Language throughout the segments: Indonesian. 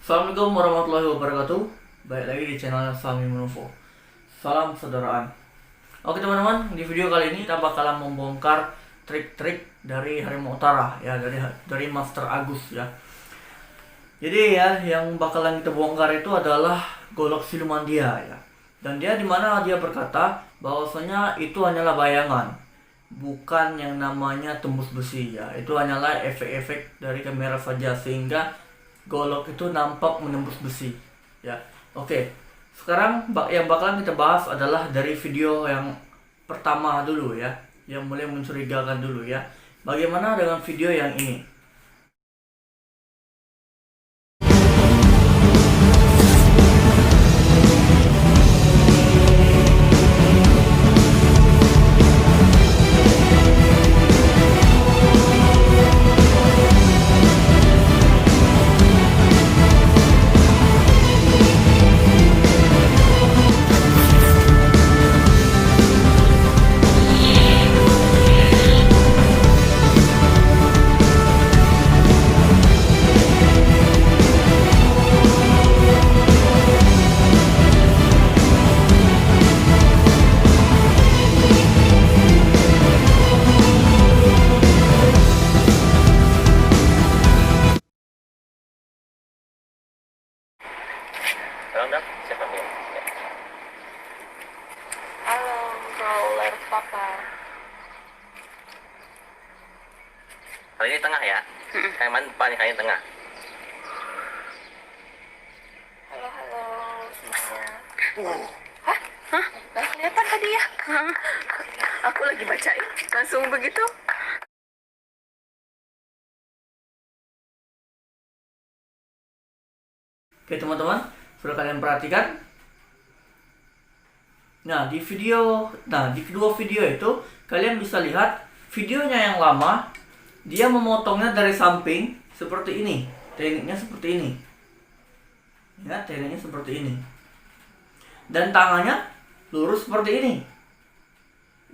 Assalamualaikum warahmatullahi wabarakatuh. Baik lagi di channel Fahmi Menufo. Salam saudaraan. Oke teman-teman, di video kali ini kita bakalan membongkar trik-trik dari Harimau Utara ya, dari Master Agus ya. Jadi ya, yang bakalan kita bongkar itu adalah golok siluman dia ya. Dan dia dimana dia berkata bahwasanya itu hanyalah bayangan, bukan yang namanya tembus besi ya. Itu hanyalah efek-efek dari kamera saja sehingga golok itu nampak menembus besi ya. Oke, sekarang yang bakalan kita bahas adalah dari video yang pertama dulu ya, yang mulai mencurigakan dulu ya. Bagaimana dengan video yang ini? Halo, Dok. Siapa nih? Halo, brawler papa. Kali ini tengah ya? Kayak mana depan nih, kayaknya tengah. Halo semuanya. Hah? Nggak kelihatan tadi ya? Aku lagi bacain, langsung begitu. Oke teman-teman, sudah kalian perhatikan? Nah di kedua video itu kalian bisa lihat videonya yang lama, dia memotongnya dari samping seperti ini, tekniknya seperti ini ya, tekniknya seperti ini, dan tangannya lurus seperti ini.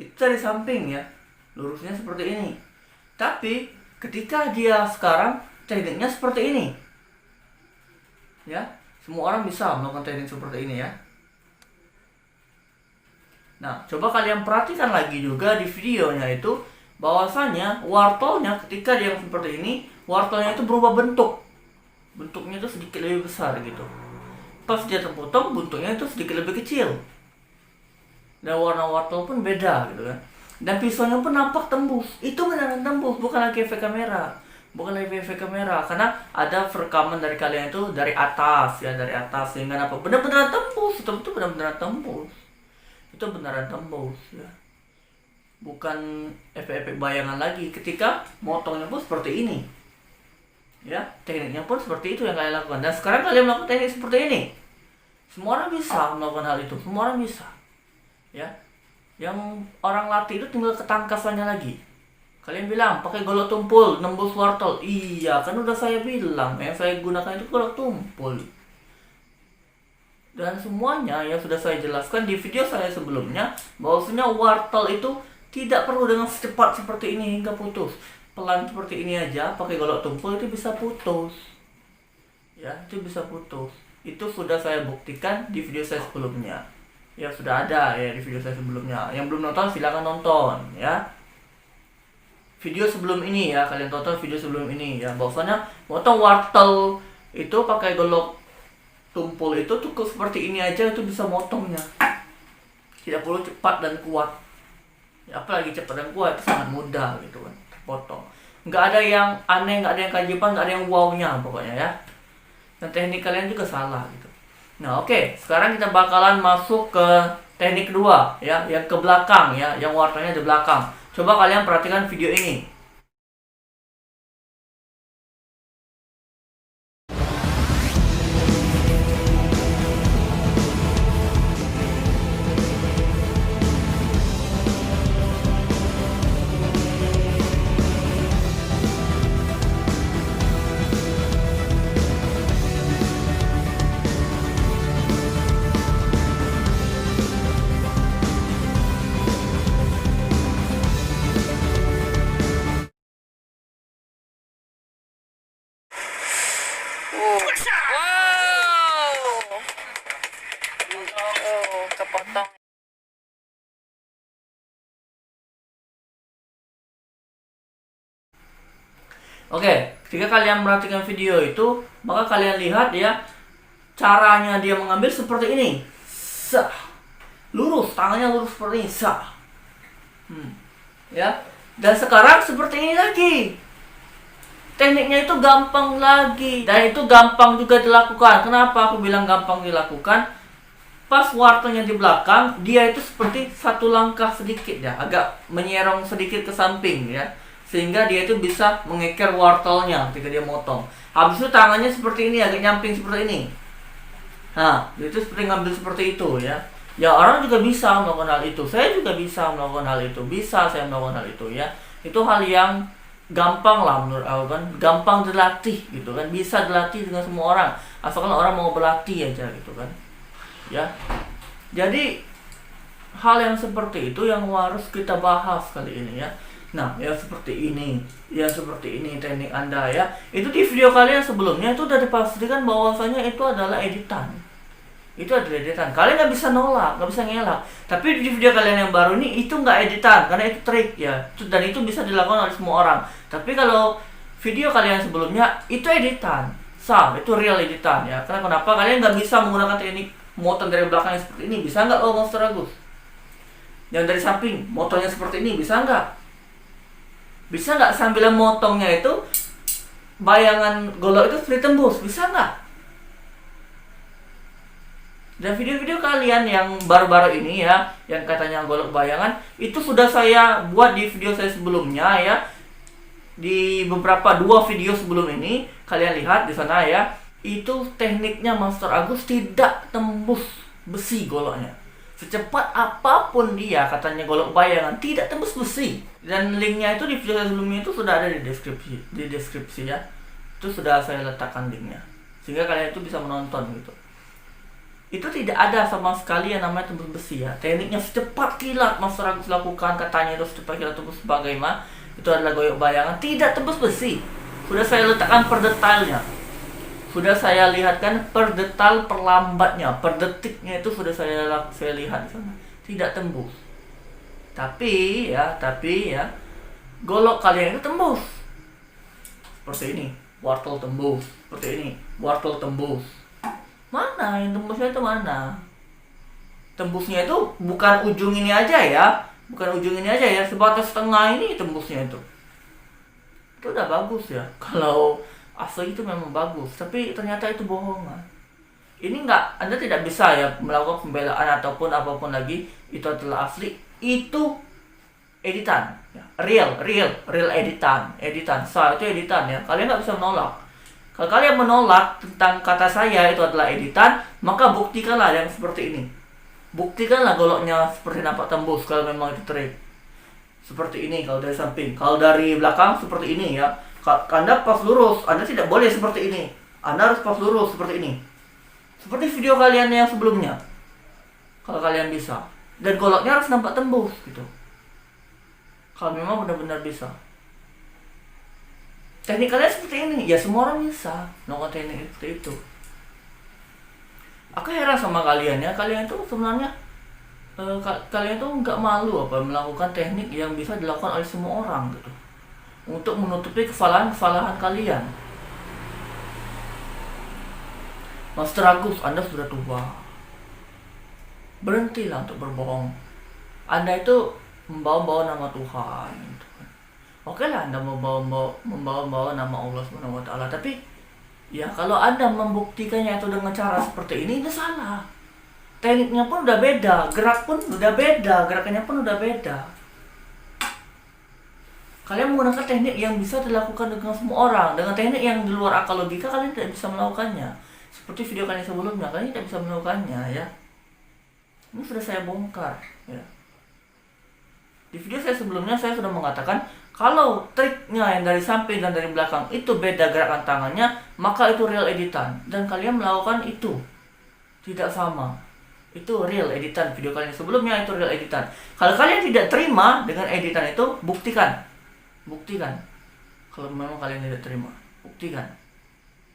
Itu dari samping ya, lurusnya seperti ini. Tapi ketika dia sekarang tekniknya seperti ini ya, semua orang bisa melakukan teknik seperti ini ya. Nah, coba kalian perhatikan lagi juga di videonya itu bahwasanya wortelnya ketika dia seperti ini, wortelnya itu berubah bentuk. Bentuknya itu sedikit lebih besar gitu. Pas dia terpotong, bentuknya itu sedikit lebih kecil. Dan warna wortel pun beda gitu kan. Dan pisaunya pun nampak tembus. Itu beneran tembus, bukan lagi efek kamera. Bukan lagi efek kamera, karena ada rekaman dari kalian itu dari atas ya, dari atas, sehingga apa benar-benar tembus. Itu benar-benar tembus. Itu beneran tembus ya, bukan efek-efek bayangan lagi. Ketika motongnya pun seperti ini ya, tekniknya pun seperti itu yang kalian lakukan. Dan sekarang kalian melakukan teknik seperti ini, semua orang bisa melakukan hal itu, semua orang bisa ya. Yang orang latih itu tinggal ketangkasannya lagi. Kalian bilang pakai golok tumpul nembus wortel, iya kan udah saya bilang, yang saya gunakan itu golok tumpul. Dan semuanya yang sudah saya jelaskan di video saya sebelumnya, bahwasanya wortel itu tidak perlu dengan secepat seperti ini hingga putus. Pelan seperti ini aja, pakai golok tumpul itu bisa putus. Ya, itu bisa putus. Itu sudah saya buktikan di video saya sebelumnya. Ya, sudah ada ya di video saya sebelumnya. Yang belum nonton silakan nonton ya. Video sebelum ini ya, kalian tonton video sebelum ini ya, bahwasanya motong wortel itu pakai golok tumpul itu cukup seperti ini aja itu bisa motongnya. Tidak perlu cepat dan kuat ya, apalagi cepat dan kuat itu sangat mudah gitu kan, potong. Nggak ada yang aneh, nggak ada yang keajaiban, nggak ada yang wow-nya pokoknya ya. Dan teknik kalian juga salah gitu. Nah oke, sekarang kita bakalan masuk ke teknik kedua ya, yang ke belakang ya, yang warnanya di belakang. Coba kalian perhatikan video ini. Oh, kepotong. Oke, ketika kalian perhatikan video itu, maka kalian lihat ya, caranya dia mengambil seperti ini. Sah. Lurus, tangannya lurus seperti ini. Sah. Ya. Dan sekarang seperti ini lagi. Tekniknya itu gampang lagi. Dan itu gampang juga dilakukan. Kenapa aku bilang gampang dilakukan? Pas wortelnya di belakang, dia itu seperti satu langkah sedikit ya, agak menyerong sedikit ke samping ya, sehingga dia itu bisa mengeker wortelnya ketika dia motong. Habis itu tangannya seperti ini, agak nyamping seperti ini. Nah, itu seperti ngambil seperti itu ya. Ya, orang juga bisa melakukan hal itu. Saya juga bisa melakukan hal itu. Bisa saya melakukan hal itu ya. Itu hal yang gampang lah menurut aku kan. Gampang dilatih gitu kan. Bisa dilatih dengan semua orang. Asalkan orang mau berlatih aja gitu kan. Ya. Jadi hal yang seperti itu yang harus kita bahas kali ini ya. Nah, yang seperti ini, teknik Anda ya. Itu di video kalian sebelumnya itu udah dipastikan bahwasanya itu adalah editan. Itu adalah editan. Kalian nggak bisa nolak, nggak bisa ngelak. Tapi di video kalian yang baru ini itu nggak editan, karena itu trik ya. Dan itu bisa dilakukan oleh semua orang. Tapi kalau video kalian sebelumnya itu editan, itu real editan ya. Karena kenapa kalian nggak bisa menggunakan teknik motong dari belakang seperti ini? Bisa nggak Monster Agus? Yang dari samping, motongnya seperti ini, bisa nggak? Bisa nggak sambil motongnya itu bayangan golok itu seperti tembus? Bisa nggak? Dan video-video kalian yang baru-baru ini ya, yang katanya golok bayangan, itu sudah saya buat di video saya sebelumnya ya. Di beberapa 2 video sebelum ini, kalian lihat di sana ya. Itu tekniknya Monster Agus tidak tembus besi goloknya. Secepat apapun dia katanya golok bayangan tidak tembus besi. Dan linknya itu di video sebelumnya itu sudah ada di deskripsi ya. Itu sudah saya letakkan linknya, sehingga kalian itu bisa menonton gitu. Itu tidak ada sama sekali yang namanya tembus besi ya. Tekniknya secepat kilat Monster Agus lakukan, katanya itu secepat kilat tembus bagaimana. Itu adalah golok bayangan, tidak tembus besi. Sudah saya letakkan per detailnya. Sudah saya lihatkan per detail, per lambatnya, per detiknya itu sudah saya lihat di sana. Tidak tembus. Tapi ya, golok kalian itu tembus. Seperti ini, wortel tembus. Seperti ini, wortel tembus. Mana yang tembusnya itu mana? Tembusnya itu bukan ujung ini aja ya. Bukan ujung ini aja ya, sebatas tengah ini tembusnya itu. Itu udah bagus ya. Kalau asli itu memang bagus, tapi ternyata itu bohongan. Ini Anda tidak bisa ya melakukan pembelaan ataupun apapun lagi. Itu adalah asli, itu editan ya. real editan. Itu editan ya. Kalian nggak bisa menolak. Kalau kalian menolak tentang kata saya itu adalah editan, maka buktikanlah yang seperti ini. Buktikanlah goloknya seperti nampak tembus kalau memang itu trik. Seperti ini kalau dari samping. Kalau dari belakang seperti ini ya. Anda pas lurus, Anda tidak boleh seperti ini. Anda harus pas lurus seperti ini. Seperti video kalian yang sebelumnya. Kalau kalian bisa. Dan goloknya harus nampak tembus gitu. Kalau memang benar-benar bisa. Teknik kalian seperti ini, ya semua orang bisa melakukan teknik seperti itu. Aku heran sama kalian ya. Kalian tuh sebenarnya kalian tuh nggak malu apa melakukan teknik yang bisa dilakukan oleh semua orang gitu, untuk menutupi kesalahan kalian. Monster Agus, Anda sudah tua. Berhentilah untuk berbohong. Anda itu membawa nama Tuhan. Gitu kan. Oke lah, Anda membawa nama Allah Subhanahu wa Ta'ala. Tapi ya kalau Anda membuktikannya itu dengan cara seperti ini, itu salah. Tekniknya pun udah beda, gerakannya pun udah beda. Kalian menggunakan teknik yang bisa dilakukan dengan semua orang. Dengan teknik yang di luar akal logika, kalian tidak bisa melakukannya. Seperti video kalian sebelumnya, kalian tidak bisa melakukannya ya. Ini sudah saya bongkar ya. Di video saya sebelumnya saya sudah mengatakan, kalau triknya yang dari samping dan dari belakang itu beda gerakan tangannya, maka itu real editan. Dan kalian melakukan itu tidak sama. Itu real editan. Video kalian sebelumnya itu real editan. Kalau kalian tidak terima dengan editan itu, buktikan. Kalau memang kalian tidak terima, buktikan.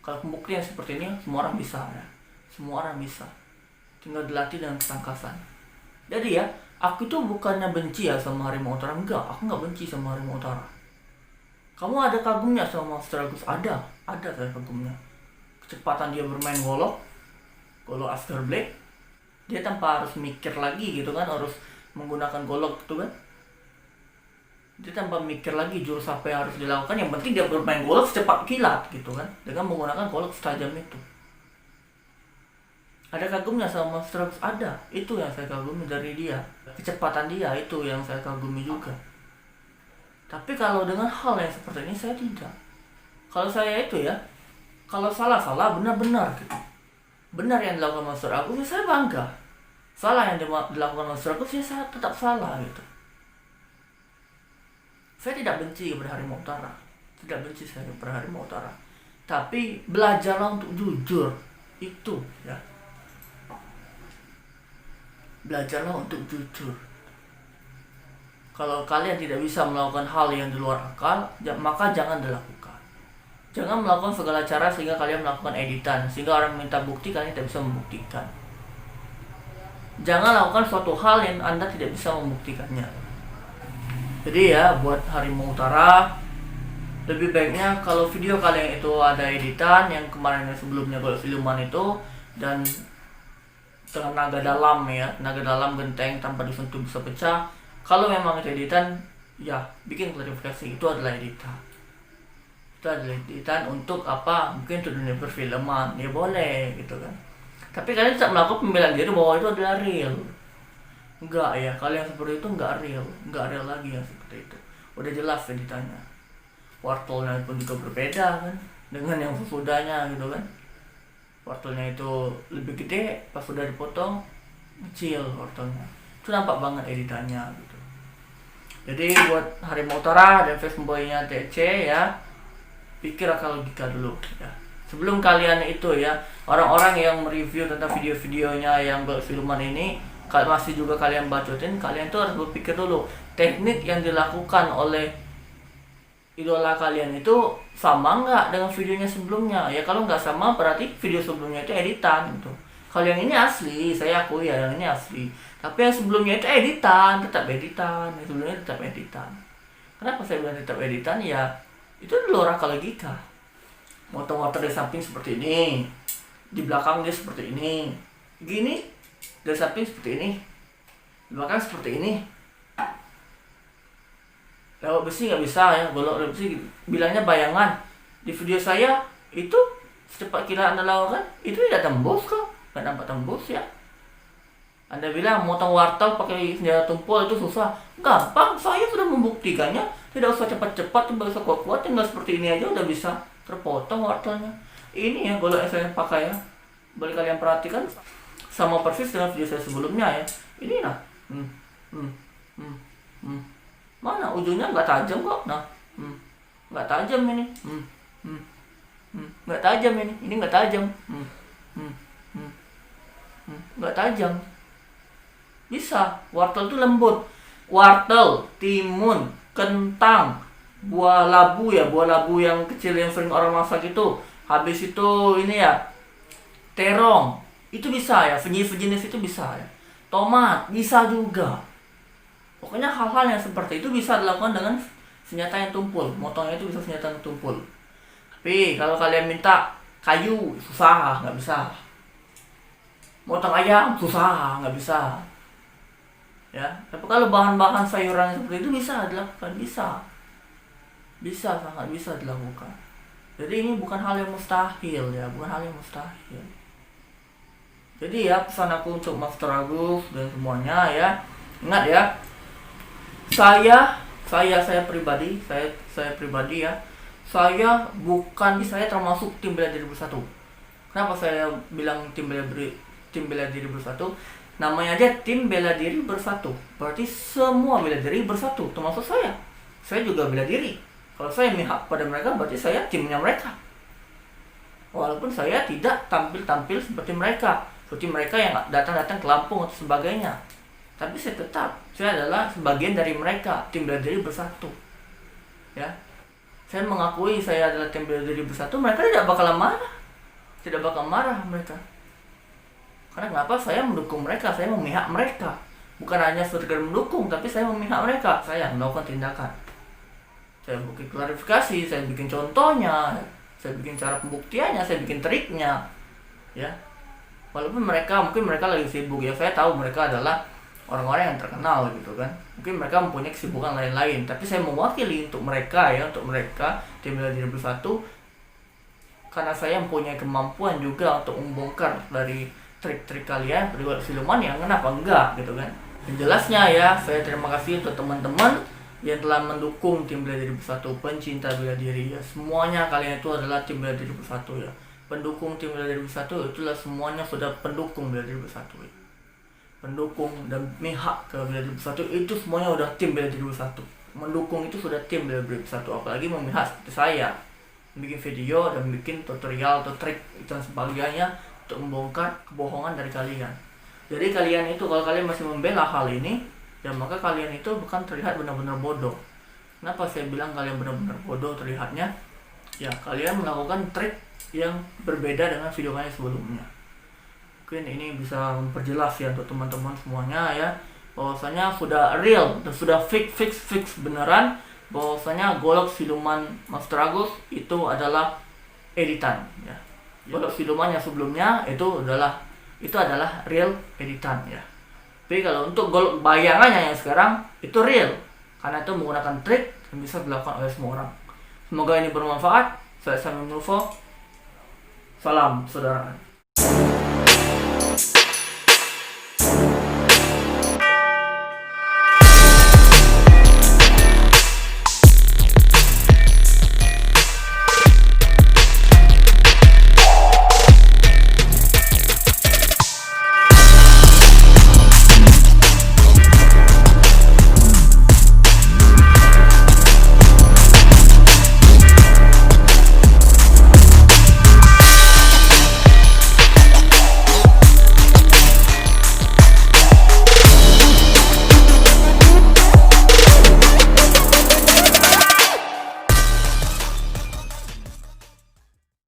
Kalau pembuktian seperti ini semua orang bisa ya. Semua orang bisa. Tinggal dilatih dengan ketangkasan. Jadi ya, aku tuh bukannya benci ya sama Harimau Utara. Enggak, aku nggak benci sama Harimau Utara. Kamu ada kagumnya sama Master Agus? Ada saya kagumnya. Kecepatan dia bermain golok Aster Blade. Dia tanpa harus mikir lagi gitu kan, harus menggunakan golok gitu kan. Dia tanpa mikir lagi jurus apa yang harus dilakukan, yang penting dia bermain golok secepat kilat gitu kan, dengan menggunakan golok setajam itu. Ada kagumnya sama Master Agus? Ada. Itu yang saya kagumi dari dia. Kecepatan dia itu yang saya kagumi juga. Tapi kalau dengan hal yang seperti ini saya tidak. Kalau saya itu ya, kalau salah benar-benar gitu. Benar yang dilakukan Master Agus ya saya bangga. Salah yang dilakukan Master Agus ya saya tetap salah gitu. Saya tidak benci kepada Harimau Utara. Tidak benci saya kepada Harimau Utara. Tapi belajarlah untuk jujur. Itu ya. Belajarlah untuk jujur. Kalau kalian tidak bisa melakukan hal yang di luar akal, maka jangan dilakukan. Jangan melakukan segala cara sehingga kalian melakukan editan, sehingga orang minta bukti kalian tidak bisa membuktikan. Jangan lakukan suatu hal yang Anda tidak bisa membuktikannya. Jadi ya, buat Harimau Utara, lebih baiknya kalau video kalian itu ada editan yang kemarin yang sebelumnya kalau siluman itu, dan dengan naga dalam ya, naga dalam genteng tanpa disentuh bisa pecah. Kalau memang itu editan, ya bikin klarifikasi, itu adalah editan. Itu adalah editan untuk apa? Mungkin untuk dunia perfilman, ya boleh gitu kan. Tapi kalian tidak melakukan pembelaan diri bahwa itu adalah real. Enggak ya, kalian seperti itu enggak real lagi yang seperti itu. Udah jelas editannya. Wortelnya pun juga berbeda kan dengan yang sesudahnya gitu kan. Wortelnya itu lebih gede, pas sudah dipotong kecil wortelnya. Itu nampak banget editannya gitu. Jadi buat Harimau Utara dan fanboy-nya TC ya, pikir akal logika dulu ya. Sebelum kalian itu ya, orang-orang yang mereview tentang video-videonya yang siluman ini, masih juga kalian bacotin, kalian tuh harus berpikir dulu teknik yang dilakukan oleh idola kalian itu sama nggak dengan videonya sebelumnya. Ya kalau nggak sama berarti video sebelumnya itu editan gitu. Kalau yang ini asli, saya akui ya yang ini asli. Tapi yang sebelumnya itu editan, tetap editan. Yang sebelumnya tetap editan. Kenapa saya bilang tetap editan? Ya itu di luar akal logika. Motong-motong dari samping seperti ini, di belakang dia seperti ini, gini dari samping seperti ini, di belakang seperti ini. Lewat besi nggak bisa ya, golok lewat besi. Bilangnya bayangan. Di video saya itu secepat kilat Anda lakukan, itu tidak tembus kok, nggak nampak tembus ya. Anda bilang motong wortel pakai senjata tumpul itu susah. Gampang, saya sudah membuktikannya. Tidak usah cepat-cepat, tidak usah kuat-kuat, tinggal seperti ini aja udah bisa terpotong wortelnya. Ini ya golok yang saya pakai ya. Boleh kalian perhatikan sama persis dengan video saya sebelumnya ya. Ini nah. Mana ujungnya nggak tajam kok. Nah. Nggak tajam ini. Nggak tajam ini. Ini nggak tajam. Nggak tajam. Bisa, wortel itu lembut. Wortel, timun, kentang, buah labu ya, buah labu yang kecil yang sering orang masak itu. Habis itu ini ya, terong. Itu bisa ya, sejenis itu bisa ya. Tomat, bisa juga. Pokoknya hal-hal yang seperti itu bisa dilakukan dengan senjata yang tumpul. Motongnya itu bisa senjata yang tumpul. Tapi kalau kalian minta kayu, susah, nggak bisa. Motong ayam, susah, nggak bisa. Ya, tapi kalau bahan-bahan sayuran seperti itu bisa dilakukan, bisa sangat bisa dilakukan. Jadi ini bukan hal yang mustahil ya, bukan hal yang mustahil. Jadi ya pesan aku untuk Master Agus dan semuanya ya, ingat ya, saya pribadi ya, saya termasuk tim bela diri bersatu. Kenapa saya bilang tim bela diri bersatu? Namanya aja tim bela diri bersatu. Berarti semua bela diri bersatu, termasuk saya. Saya juga bela diri. Kalau saya mihak pada mereka, berarti saya timnya mereka. Walaupun saya tidak tampil seperti mereka. Seperti mereka yang datang ke Lampung atau sebagainya. Tapi saya adalah sebagian dari mereka, tim bela diri bersatu. Ya. saya mengakui saya adalah tim bela diri bersatu, mereka tidak bakal marah. Tidak bakal marah mereka. Karena kenapa? Saya mendukung mereka, saya memihak mereka. Bukan hanya sekedar mendukung, tapi saya memihak mereka. Saya melakukan tindakan. Saya bikin klarifikasi, saya bikin contohnya, saya bikin cara pembuktiannya, saya bikin triknya. Ya. Walaupun mungkin mereka lagi sibuk, ya saya tahu mereka adalah orang-orang yang terkenal gitu kan. Mungkin mereka mempunyai kesibukan lain-lain, tapi saya mewakili untuk mereka tim bela diri bersatu, karena saya mempunyai kemampuan juga untuk membongkar dari trik-trik kalian berdua siluman, yang kenapa enggak gitu kan. Yang jelasnya ya, saya terima kasih untuk teman-teman yang telah mendukung tim bela diri bersatu, pencinta bela diri ya. Semuanya kalian itu adalah tim bela diri bersatu ya. Pendukung tim bela diri bersatu itulah semuanya sudah pendukung bela diri bersatu ya. Pendukung dan mihak ke bela diri bersatu itu semuanya udah tim bela diri bersatu. Mendukung itu sudah tim bela diri bersatu, apalagi memihak seperti saya, bikin video dan bikin tutorial atau trik dan sebagainya untuk membongkar kebohongan dari kalian. Jadi kalian itu kalau kalian masih membela hal ini, ya maka kalian itu bukan terlihat benar-benar bodoh. Kenapa saya bilang kalian benar-benar bodoh terlihatnya? Ya kalian melakukan trik yang berbeda dengan video kalian sebelumnya. Mungkin ini bisa memperjelas ya untuk teman-teman semuanya ya, bahwasanya sudah real dan sudah fix beneran bahwasanya golok siluman Master Agus itu adalah editan ya. Golok siluman yang sebelumnya itu adalah real editan ya. Tapi kalau untuk golok bayangannya yang sekarang itu real, karena itu menggunakan trik yang bisa dilakukan oleh semua orang. Semoga ini bermanfaat. Saya Samim Nulfo. Salam saudara.